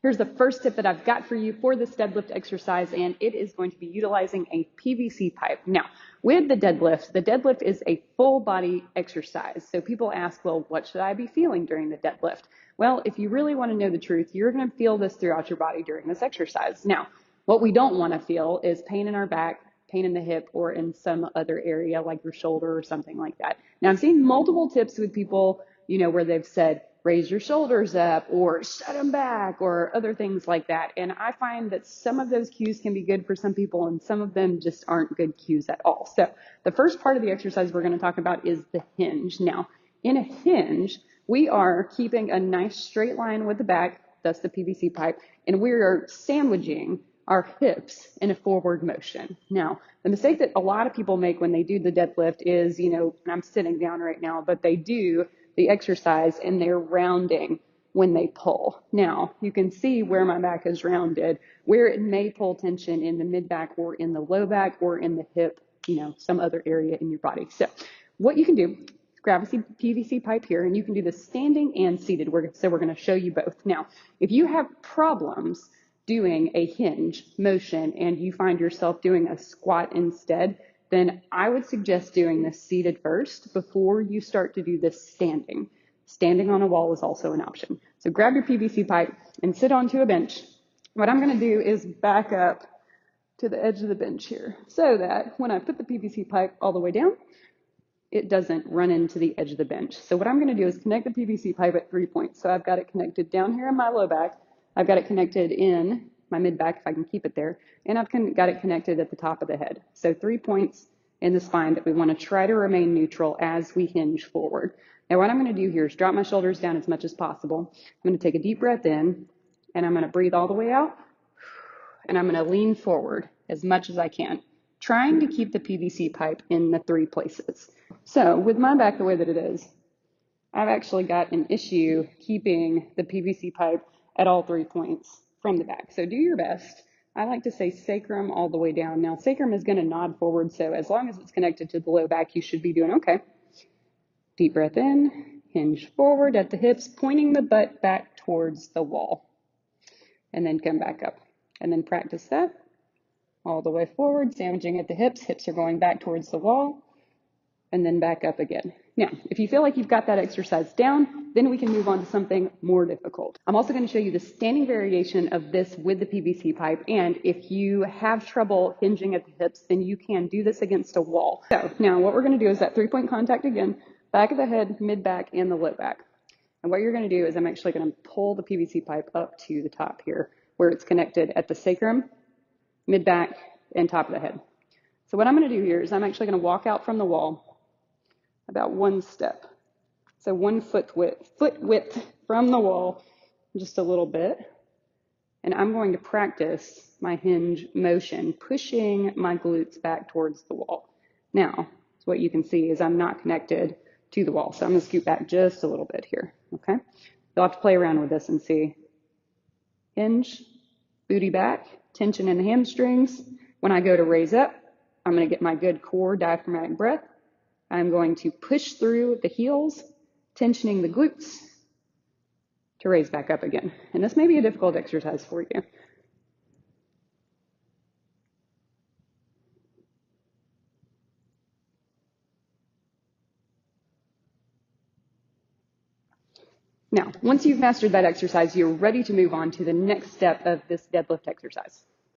Here's the first tip that I've got for you for this deadlift exercise, and it is going to be utilizing a PVC pipe. Now, with the deadlift is a full body exercise. So people ask, well, what should I be feeling during the deadlift? Well, if you really want to know the truth, you're going to feel this throughout your body during this exercise. Now, what we don't want to feel is pain in our back, pain in the hip, or in some other area like your shoulder or something like that. Now, I've seen multiple tips with people, where they've said, raise your shoulders up or shut them back or other things like that. And I find that some of those cues can be good for some people and some of them just aren't good cues at all. So the first part of the exercise we're going to talk about is the hinge. Now, in a hinge, we are keeping a nice straight line with the back, that's the PVC pipe, and we are sandwiching our hips in a forward motion. Now, the mistake that a lot of people make when they do the deadlift is, and I'm sitting down right now, but they do the exercise and they're rounding when they pull. Now, you can see where my back is rounded, where it may pull tension in the mid back or in the low back or in the hip, some other area in your body. So what you can do, grab a PVC pipe here, and you can do this standing and seated. So we're going to show you both. Now, if you have problems doing a hinge motion and you find yourself doing a squat instead, then I would suggest doing this seated first before you start to do this standing. Standing on a wall is also an option. So grab your PVC pipe and sit onto a bench. What I'm going to do is back up to the edge of the bench here so that when I put the PVC pipe all the way down, it doesn't run into the edge of the bench. So what I'm going to do is connect the PVC pipe at 3 points. So I've got it connected down here in my low back. I've got it connected in my mid back if I can keep it there, and I've got it connected at the top of the head. So 3 points in the spine that we want to try to remain neutral as we hinge forward. Now what I'm going to do here is drop my shoulders down as much as possible. I'm going to take a deep breath in, and I'm going to breathe all the way out, and I'm going to lean forward as much as I can, trying to keep the PVC pipe in the 3 places. So with my back the way that it is, I've actually got an issue keeping the PVC pipe at all 3 points from the back. So do your best. I like to say sacrum all the way down. Now sacrum is going to nod forward, so as long as it's connected to the low back, you should be doing okay. Deep breath in, hinge forward at the hips, pointing the butt back towards the wall, and then come back up. And then practice that all the way forward, sandwiching at the hips. Hips are going back towards the wall, and then back up again. Now, if you feel like you've got that exercise down, then we can move on to something more difficult. I'm also going to show you the standing variation of this with the PVC pipe, and if you have trouble hinging at the hips, then you can do this against a wall. So now what we're going to do is that 3-point contact again, back of the head, mid back, and the low back. And what you're going to do is I'm actually going to pull the PVC pipe up to the top here, where it's connected at the sacrum, mid back, and top of the head. So what I'm going to do here is I'm actually going to walk out from the wall about 1 step. So 1 foot width from the wall, just a little bit. And I'm going to practice my hinge motion, pushing my glutes back towards the wall. Now, what you can see is I'm not connected to the wall. So I'm going to scoot back just a little bit here, okay? You'll have to play around with this and see. Hinge, booty back, tension in the hamstrings. When I go to raise up, I'm going to get my good core diaphragmatic breath. I'm going to push through the heels, tensioning the glutes to raise back up again. And this may be a difficult exercise for you. Now, once you've mastered that exercise, you're ready to move on to the next step of this deadlift exercise.